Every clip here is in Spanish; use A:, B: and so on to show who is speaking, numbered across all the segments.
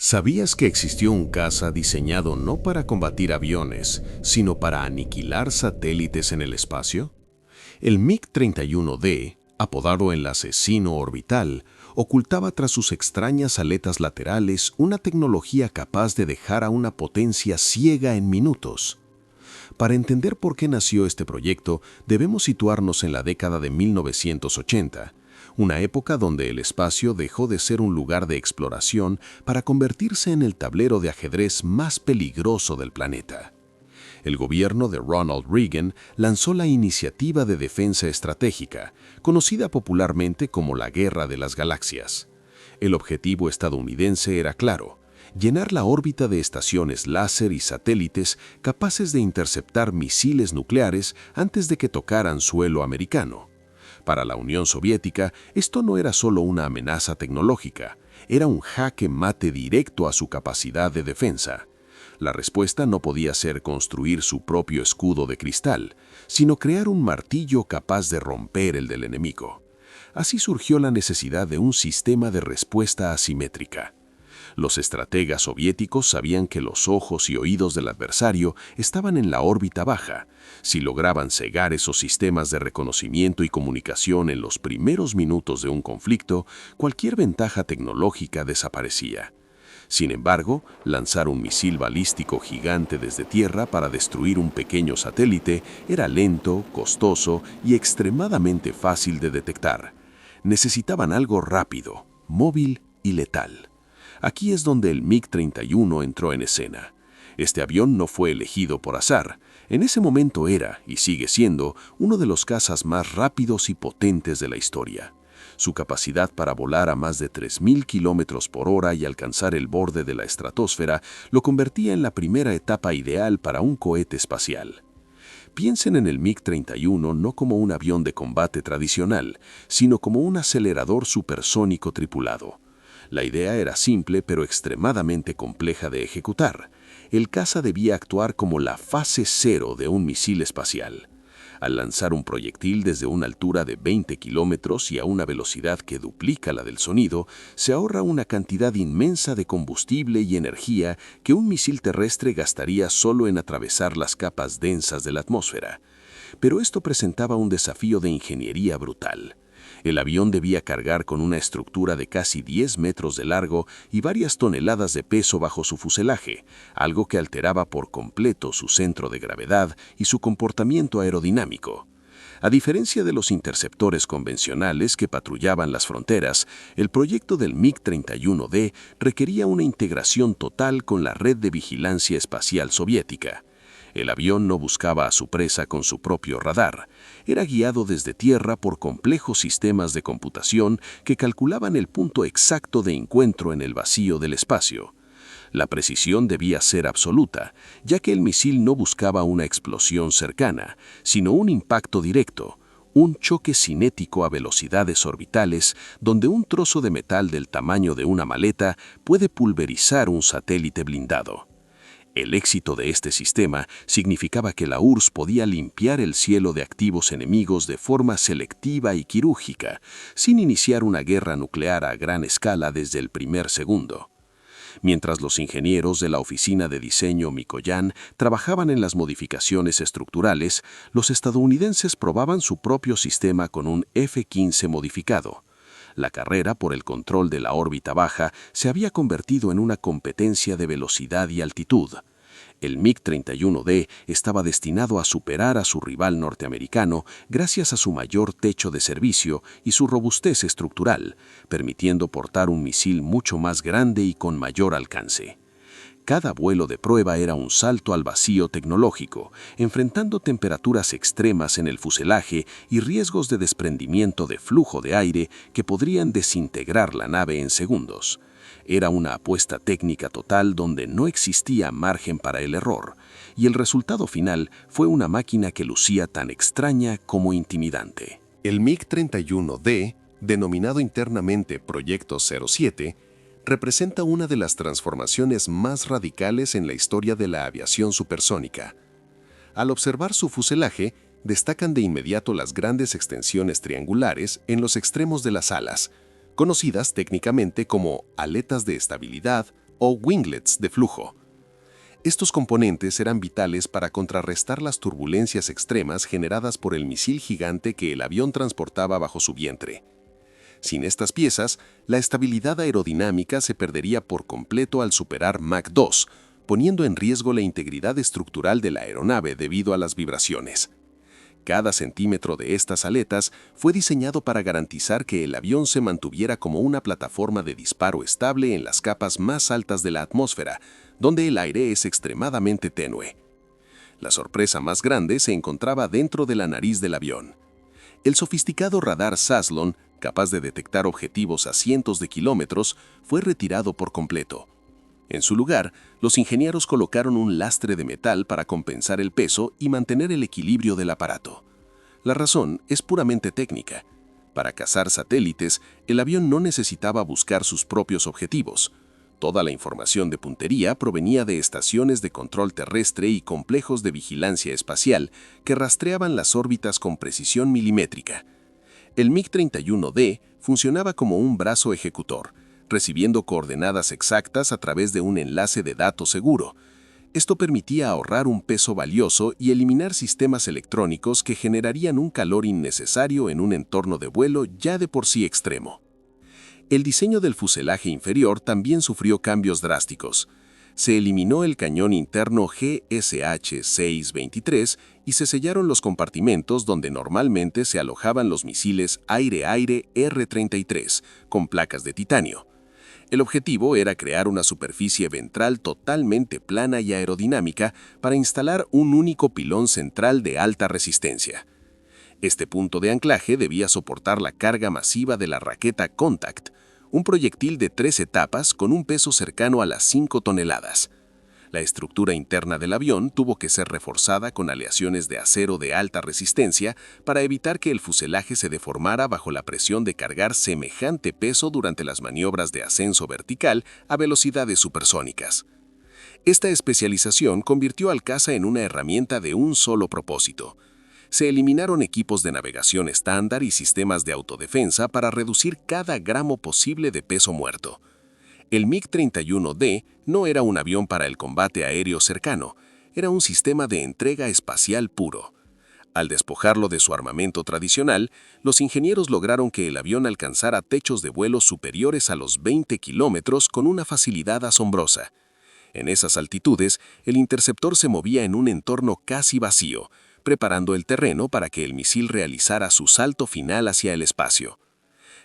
A: ¿Sabías que existió un caza diseñado no para combatir aviones, sino para aniquilar satélites en el espacio? El MiG-31D, apodado el asesino orbital, ocultaba tras sus extrañas aletas laterales una tecnología capaz de dejar a una potencia ciega en minutos. Para entender por qué nació este proyecto, debemos situarnos en la década de 1980, una época donde el espacio dejó de ser un lugar de exploración para convertirse en el tablero de ajedrez más peligroso del planeta. El gobierno de Ronald Reagan lanzó la Iniciativa de Defensa Estratégica, conocida popularmente como la Guerra de las Galaxias. El objetivo estadounidense era claro: llenar la órbita de estaciones láser y satélites capaces de interceptar misiles nucleares antes de que tocaran suelo americano. Para la Unión Soviética, esto no era solo una amenaza tecnológica, era un jaque mate directo a su capacidad de defensa. La respuesta no podía ser construir su propio escudo de cristal, sino crear un martillo capaz de romper el del enemigo. Así surgió la necesidad de un sistema de respuesta asimétrica. Los estrategas soviéticos sabían que los ojos y oídos del adversario estaban en la órbita baja. Si lograban cegar esos sistemas de reconocimiento y comunicación en los primeros minutos de un conflicto, cualquier ventaja tecnológica desaparecía. Sin embargo, lanzar un misil balístico gigante desde tierra para destruir un pequeño satélite era lento, costoso y extremadamente fácil de detectar. Necesitaban algo rápido, móvil y letal. Aquí es donde el MiG-31 entró en escena. Este avión no fue elegido por azar. En ese momento era, y sigue siendo, uno de los cazas más rápidos y potentes de la historia. Su capacidad para volar a más de 3.000 kilómetros por hora y alcanzar el borde de la estratosfera lo convertía en la primera etapa ideal para un cohete espacial. Piensen en el MiG-31 no como un avión de combate tradicional, sino como un acelerador supersónico tripulado. La idea era simple pero extremadamente compleja de ejecutar. El caza debía actuar como la fase cero de un misil espacial. Al lanzar un proyectil desde una altura de 20 kilómetros y a una velocidad que duplica la del sonido, se ahorra una cantidad inmensa de combustible y energía que un misil terrestre gastaría solo en atravesar las capas densas de la atmósfera. Pero esto presentaba un desafío de ingeniería brutal. El avión debía cargar con una estructura de casi 10 metros de largo y varias toneladas de peso bajo su fuselaje, algo que alteraba por completo su centro de gravedad y su comportamiento aerodinámico. A diferencia de los interceptores convencionales que patrullaban las fronteras, el proyecto del MiG-31D requería una integración total con la red de vigilancia espacial soviética. El avión no buscaba a su presa con su propio radar. Era guiado desde tierra por complejos sistemas de computación que calculaban el punto exacto de encuentro en el vacío del espacio. La precisión debía ser absoluta, ya que el misil no buscaba una explosión cercana, sino un impacto directo, un choque cinético a velocidades orbitales donde un trozo de metal del tamaño de una maleta puede pulverizar un satélite blindado. El éxito de este sistema significaba que la URSS podía limpiar el cielo de activos enemigos de forma selectiva y quirúrgica, sin iniciar una guerra nuclear a gran escala desde el primer segundo. Mientras los ingenieros de la oficina de diseño Mikoyan trabajaban en las modificaciones estructurales, los estadounidenses probaban su propio sistema con un F-15 modificado. La carrera por el control de la órbita baja se había convertido en una competencia de velocidad y altitud. El MiG-31D estaba destinado a superar a su rival norteamericano gracias a su mayor techo de servicio y su robustez estructural, permitiendo portar un misil mucho más grande y con mayor alcance. Cada vuelo de prueba era un salto al vacío tecnológico, enfrentando temperaturas extremas en el fuselaje y riesgos de desprendimiento de flujo de aire que podrían desintegrar la nave en segundos. Era una apuesta técnica total donde no existía margen para el error, y el resultado final fue una máquina que lucía tan extraña como intimidante.
B: El MiG-31D, denominado internamente Proyecto 07, representa una de las transformaciones más radicales en la historia de la aviación supersónica. Al observar su fuselaje, destacan de inmediato las grandes extensiones triangulares en los extremos de las alas, conocidas técnicamente como aletas de estabilidad o winglets de flujo. Estos componentes eran vitales para contrarrestar las turbulencias extremas generadas por el misil gigante que el avión transportaba bajo su vientre. Sin estas piezas, la estabilidad aerodinámica se perdería por completo al superar Mach 2, poniendo en riesgo la integridad estructural de la aeronave debido a las vibraciones. Cada centímetro de estas aletas fue diseñado para garantizar que el avión se mantuviera como una plataforma de disparo estable en las capas más altas de la atmósfera, donde el aire es extremadamente tenue. La sorpresa más grande se encontraba dentro de la nariz del avión. El sofisticado radar Saslon, capaz de detectar objetivos a cientos de kilómetros, fue retirado por completo. En su lugar, los ingenieros colocaron un lastre de metal para compensar el peso y mantener el equilibrio del aparato. La razón es puramente técnica. Para cazar satélites, el avión no necesitaba buscar sus propios objetivos. Toda la información de puntería provenía de estaciones de control terrestre y complejos de vigilancia espacial que rastreaban las órbitas con precisión milimétrica. El MiG-31D funcionaba como un brazo ejecutor, recibiendo coordenadas exactas a través de un enlace de datos seguro. Esto permitía ahorrar un peso valioso y eliminar sistemas electrónicos que generarían un calor innecesario en un entorno de vuelo ya de por sí extremo. El diseño del fuselaje inferior también sufrió cambios drásticos. Se eliminó el cañón interno GSH-623 y se sellaron los compartimentos donde normalmente se alojaban los misiles aire-aire R-33 con placas de titanio. El objetivo era crear una superficie ventral totalmente plana y aerodinámica para instalar un único pilón central de alta resistencia. Este punto de anclaje debía soportar la carga masiva de la raqueta Contact, un proyectil de 3 etapas con un peso cercano a las 5 toneladas. La estructura interna del avión tuvo que ser reforzada con aleaciones de acero de alta resistencia para evitar que el fuselaje se deformara bajo la presión de cargar semejante peso durante las maniobras de ascenso vertical a velocidades supersónicas. Esta especialización convirtió al caza en una herramienta de un solo propósito. Se eliminaron equipos de navegación estándar y sistemas de autodefensa para reducir cada gramo posible de peso muerto. El MiG-31D no era un avión para el combate aéreo cercano, era un sistema de entrega espacial puro. Al despojarlo de su armamento tradicional, los ingenieros lograron que el avión alcanzara techos de vuelo superiores a los 20 kilómetros con una facilidad asombrosa. En esas altitudes, el interceptor se movía en un entorno casi vacío, preparando el terreno para que el misil realizara su salto final hacia el espacio.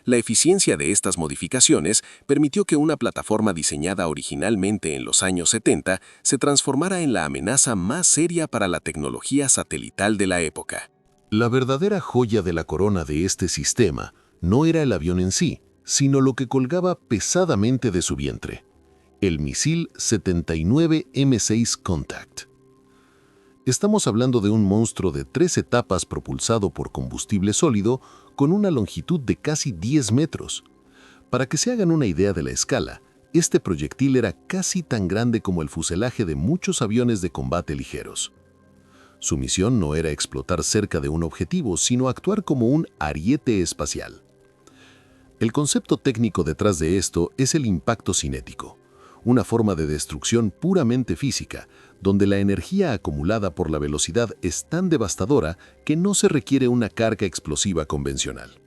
B: La eficiencia de estas modificaciones permitió que una plataforma diseñada originalmente en los años 70 se transformara en la amenaza más seria para la tecnología satelital de la época.
A: La verdadera joya de la corona de este sistema no era el avión en sí, sino lo que colgaba pesadamente de su vientre: el misil 79 M6 Contact. Estamos hablando de un monstruo de 3 etapas propulsado por combustible sólido con una longitud de casi 10 metros. Para que se hagan una idea de la escala, este proyectil era casi tan grande como el fuselaje de muchos aviones de combate ligeros. Su misión no era explotar cerca de un objetivo, sino actuar como un ariete espacial. El concepto técnico detrás de esto es el impacto cinético, una forma de destrucción puramente física, donde la energía acumulada por la velocidad es tan devastadora que no se requiere una carga explosiva convencional.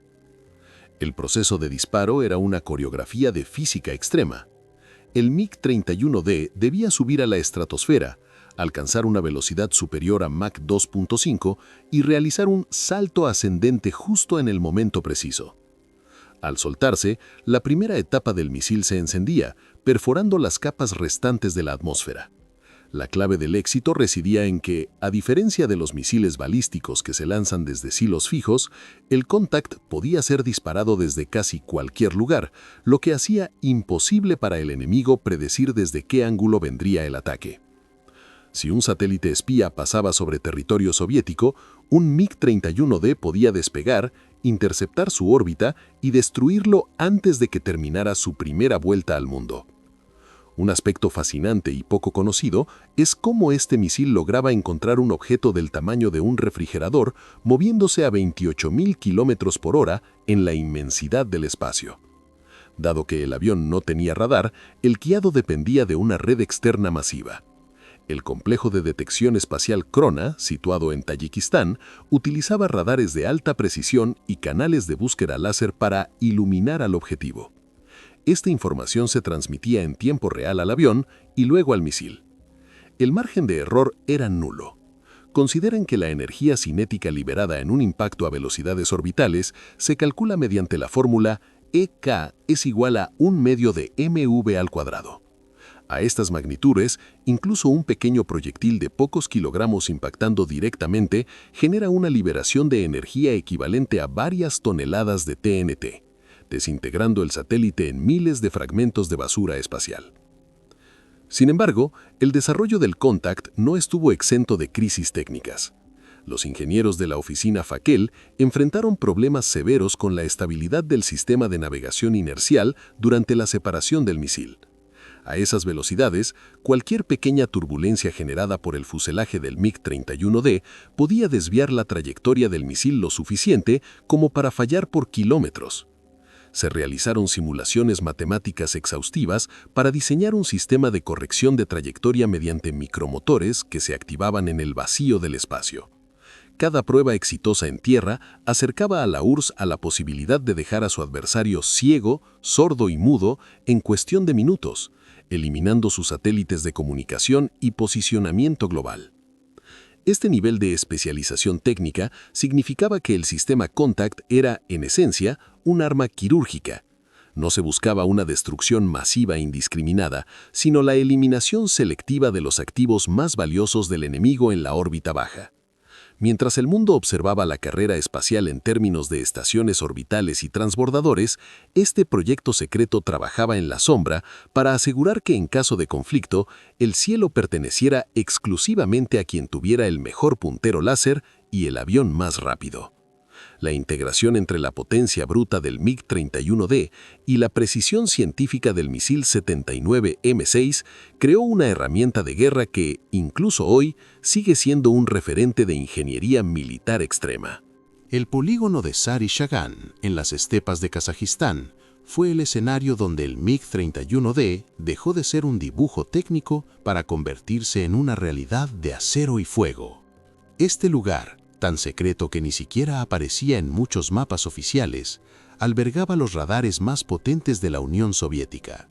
A: El proceso de disparo era una coreografía de física extrema. El MiG-31D debía subir a la estratosfera, alcanzar una velocidad superior a Mach 2.5 y realizar un salto ascendente justo en el momento preciso. Al soltarse, la primera etapa del misil se encendía, perforando las capas restantes de la atmósfera. La clave del éxito residía en que, a diferencia de los misiles balísticos que se lanzan desde silos fijos, el Contact podía ser disparado desde casi cualquier lugar, lo que hacía imposible para el enemigo predecir desde qué ángulo vendría el ataque. Si un satélite espía pasaba sobre territorio soviético, un MiG-31D podía despegar, interceptar su órbita y destruirlo antes de que terminara su primera vuelta al mundo. Un aspecto fascinante y poco conocido es cómo este misil lograba encontrar un objeto del tamaño de un refrigerador moviéndose a 28.000 km/h en la inmensidad del espacio. Dado que el avión no tenía radar, el guiado dependía de una red externa masiva. El complejo de detección espacial Krona, situado en Tayikistán, utilizaba radares de alta precisión y canales de búsqueda láser para iluminar al objetivo. Esta información se transmitía en tiempo real al avión y luego al misil. El margen de error era nulo. Consideren que la energía cinética liberada en un impacto a velocidades orbitales se calcula mediante la fórmula EK es igual a 1/2 de mv al cuadrado. A estas magnitudes, incluso un pequeño proyectil de pocos kilogramos impactando directamente genera una liberación de energía equivalente a varias toneladas de TNT, desintegrando el satélite en miles de fragmentos de basura espacial. Sin embargo, el desarrollo del Contact no estuvo exento de crisis técnicas. Los ingenieros de la oficina Fackel enfrentaron problemas severos con la estabilidad del sistema de navegación inercial durante la separación del misil. A esas velocidades, cualquier pequeña turbulencia generada por el fuselaje del MiG-31D podía desviar la trayectoria del misil lo suficiente como para fallar por kilómetros. Se realizaron simulaciones matemáticas exhaustivas para diseñar un sistema de corrección de trayectoria mediante micromotores que se activaban en el vacío del espacio. Cada prueba exitosa en tierra acercaba a la URSS a la posibilidad de dejar a su adversario ciego, sordo y mudo en cuestión de minutos, eliminando sus satélites de comunicación y posicionamiento global. Este nivel de especialización técnica significaba que el sistema Contact era, en esencia, un arma quirúrgica. No se buscaba una destrucción masiva e indiscriminada, sino la eliminación selectiva de los activos más valiosos del enemigo en la órbita baja. Mientras el mundo observaba la carrera espacial en términos de estaciones orbitales y transbordadores, este proyecto secreto trabajaba en la sombra para asegurar que en caso de conflicto, el cielo perteneciera exclusivamente a quien tuviera el mejor puntero láser y el avión más rápido. La integración entre la potencia bruta del MiG-31D y la precisión científica del misil 79M6 creó una herramienta de guerra que, incluso hoy, sigue siendo un referente de ingeniería militar extrema.
C: El polígono de Sari-Shagan, en las estepas de Kazajistán, fue el escenario donde el MiG-31D dejó de ser un dibujo técnico para convertirse en una realidad de acero y fuego. Este lugar, tan secreto que ni siquiera aparecía en muchos mapas oficiales, albergaba los radares más potentes de la Unión Soviética.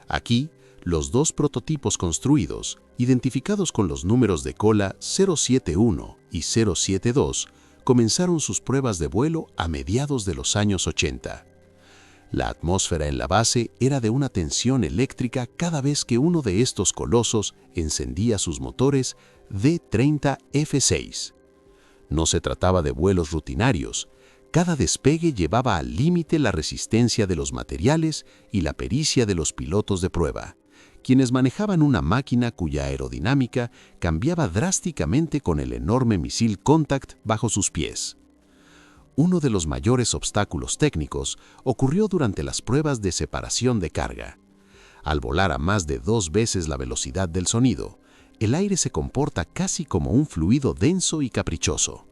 C: Aquí, los dos prototipos construidos, identificados con los números de cola 071 y 072, comenzaron sus pruebas de vuelo a mediados de los años 80. La atmósfera en la base era de una tensión eléctrica cada vez que uno de estos colosos encendía sus motores D-30F6. No se trataba de vuelos rutinarios. Cada despegue llevaba al límite la resistencia de los materiales y la pericia de los pilotos de prueba, quienes manejaban una máquina cuya aerodinámica cambiaba drásticamente con el enorme misil Contact bajo sus pies. Uno de los mayores obstáculos técnicos ocurrió durante las pruebas de separación de carga. Al volar a más de 2 veces la velocidad del sonido, el aire se comporta casi como un fluido denso y caprichoso.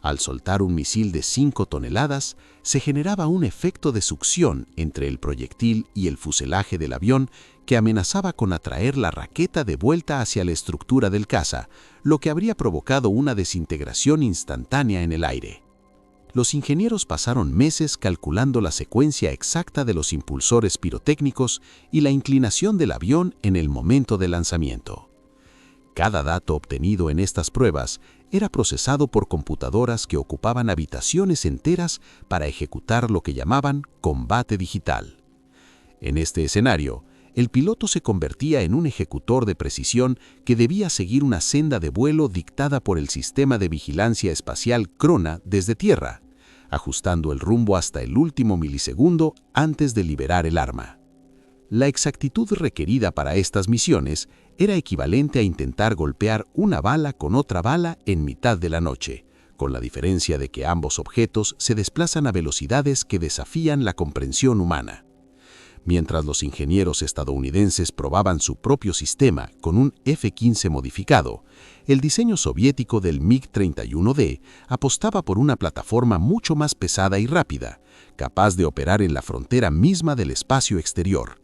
C: Al soltar un misil de 5 toneladas, se generaba un efecto de succión entre el proyectil y el fuselaje del avión que amenazaba con atraer la raqueta de vuelta hacia la estructura del caza, lo que habría provocado una desintegración instantánea en el aire. Los ingenieros pasaron meses calculando la secuencia exacta de los impulsores pirotécnicos y la inclinación del avión en el momento del lanzamiento. Cada dato obtenido en estas pruebas era procesado por computadoras que ocupaban habitaciones enteras para ejecutar lo que llamaban combate digital. En este escenario, el piloto se convertía en un ejecutor de precisión que debía seguir una senda de vuelo dictada por el sistema de vigilancia espacial Krona desde tierra, ajustando el rumbo hasta el último milisegundo antes de liberar el arma. La exactitud requerida para estas misiones era equivalente a intentar golpear una bala con otra bala en mitad de la noche, con la diferencia de que ambos objetos se desplazan a velocidades que desafían la comprensión humana. Mientras los ingenieros estadounidenses probaban su propio sistema con un F-15 modificado, el diseño soviético del MiG-31D apostaba por una plataforma mucho más pesada y rápida, capaz de operar en la frontera misma del espacio exterior.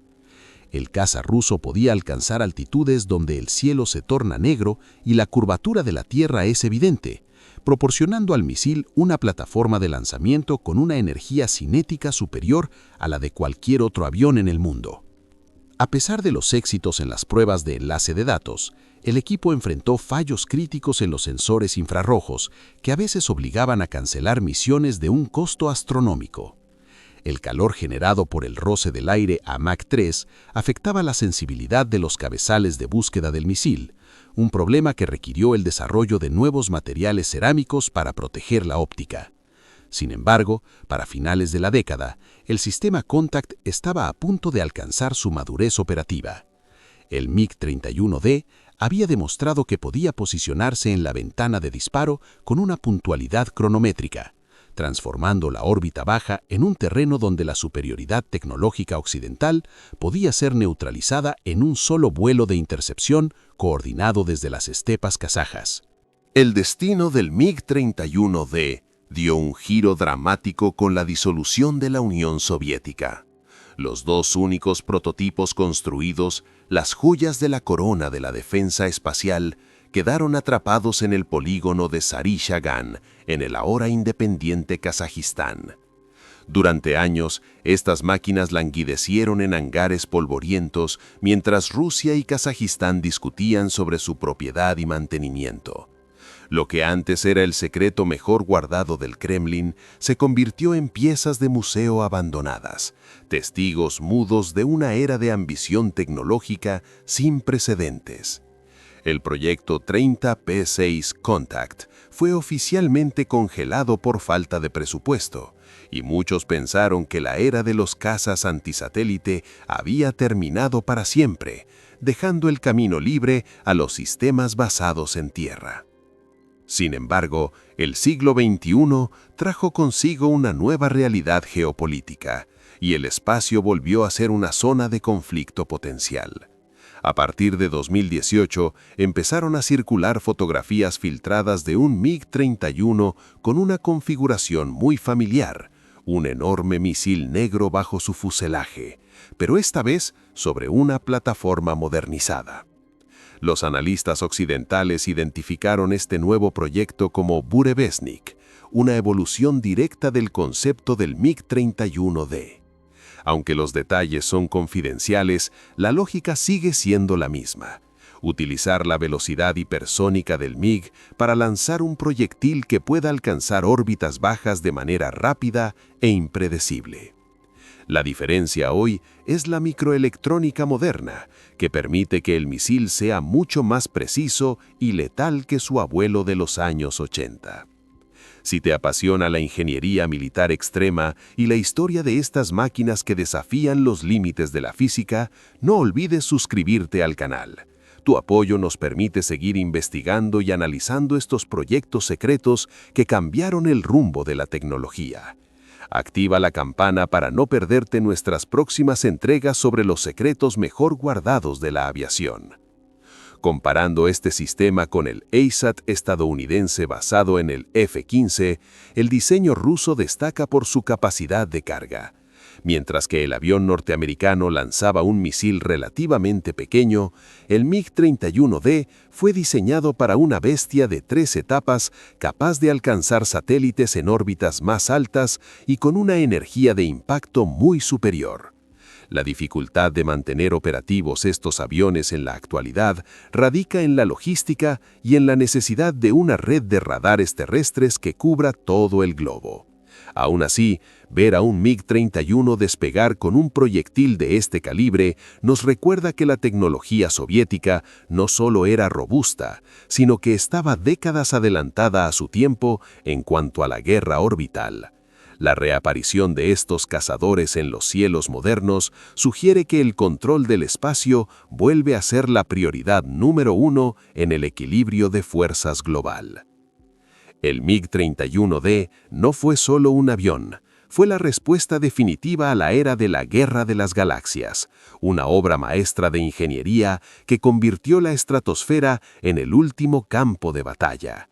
C: El caza ruso podía alcanzar altitudes donde el cielo se torna negro y la curvatura de la Tierra es evidente, proporcionando al misil una plataforma de lanzamiento con una energía cinética superior a la de cualquier otro avión en el mundo. A pesar de los éxitos en las pruebas de enlace de datos, el equipo enfrentó fallos críticos en los sensores infrarrojos que a veces obligaban a cancelar misiones de un costo astronómico. El calor generado por el roce del aire a Mach 3 afectaba la sensibilidad de los cabezales de búsqueda del misil, un problema que requirió el desarrollo de nuevos materiales cerámicos para proteger la óptica. Sin embargo, para finales de la década, el sistema Contact estaba a punto de alcanzar su madurez operativa. El MiG-31D había demostrado que podía posicionarse en la ventana de disparo con una puntualidad cronométrica, transformando la órbita baja en un terreno donde la superioridad tecnológica occidental podía ser neutralizada en un solo vuelo de intercepción coordinado desde las estepas kazajas.
B: El destino del MiG-31D dio un giro dramático con la disolución de la Unión Soviética. Los dos únicos prototipos construidos, las joyas de la corona de la defensa espacial, quedaron atrapados en el polígono de Sarishagan, en el ahora independiente Kazajistán. Durante años, estas máquinas languidecieron en hangares polvorientos mientras Rusia y Kazajistán discutían sobre su propiedad y mantenimiento. Lo que antes era el secreto mejor guardado del Kremlin se convirtió en piezas de museo abandonadas, testigos mudos de una era de ambición tecnológica sin precedentes. El proyecto 30P6 Contact fue oficialmente congelado por falta de presupuesto, y muchos pensaron que la era de los cazas antisatélite había terminado para siempre, dejando el camino libre a los sistemas basados en tierra. Sin embargo, el siglo XXI trajo consigo una nueva realidad geopolítica, y el espacio volvió a ser una zona de conflicto potencial. A partir de 2018, empezaron a circular fotografías filtradas de un MiG-31 con una configuración muy familiar, un enorme misil negro bajo su fuselaje, pero esta vez sobre una plataforma modernizada. Los analistas occidentales identificaron este nuevo proyecto como Burevestnik, una evolución directa del concepto del MiG-31D. Aunque los detalles son confidenciales, la lógica sigue siendo la misma: utilizar la velocidad hipersónica del MiG para lanzar un proyectil que pueda alcanzar órbitas bajas de manera rápida e impredecible. La diferencia hoy es la microelectrónica moderna, que permite que el misil sea mucho más preciso y letal que su abuelo de los años 80. Si te apasiona la ingeniería militar extrema y la historia de estas máquinas que desafían los límites de la física, no olvides suscribirte al canal. Tu apoyo nos permite seguir investigando y analizando estos proyectos secretos que cambiaron el rumbo de la tecnología. Activa la campana para no perderte nuestras próximas entregas sobre los secretos mejor guardados de la aviación. Comparando este sistema con el ASAT estadounidense basado en el F-15, el diseño ruso destaca por su capacidad de carga. Mientras que el avión norteamericano lanzaba un misil relativamente pequeño, el MiG-31D fue diseñado para una bestia de 3 etapas capaz de alcanzar satélites en órbitas más altas y con una energía de impacto muy superior. La dificultad de mantener operativos estos aviones en la actualidad radica en la logística y en la necesidad de una red de radares terrestres que cubra todo el globo. Aún así, ver a un MiG-31 despegar con un proyectil de este calibre nos recuerda que la tecnología soviética no solo era robusta, sino que estaba décadas adelantada a su tiempo en cuanto a la guerra orbital. La reaparición de estos cazadores en los cielos modernos sugiere que el control del espacio vuelve a ser la prioridad número 1 en el equilibrio de fuerzas global. El MiG-31D no fue solo un avión,
C: fue la respuesta definitiva a la era de la Guerra de las Galaxias, una obra maestra de ingeniería que convirtió la estratosfera en el último campo de batalla.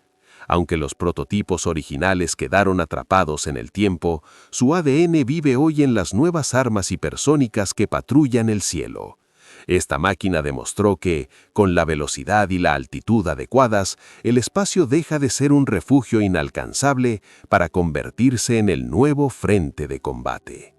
C: Aunque los prototipos originales quedaron atrapados en el tiempo, su ADN vive hoy en las nuevas armas hipersónicas que patrullan el cielo. Esta máquina demostró que, con la velocidad y la altitud adecuadas, el espacio deja de ser un refugio inalcanzable para convertirse en el nuevo frente de combate.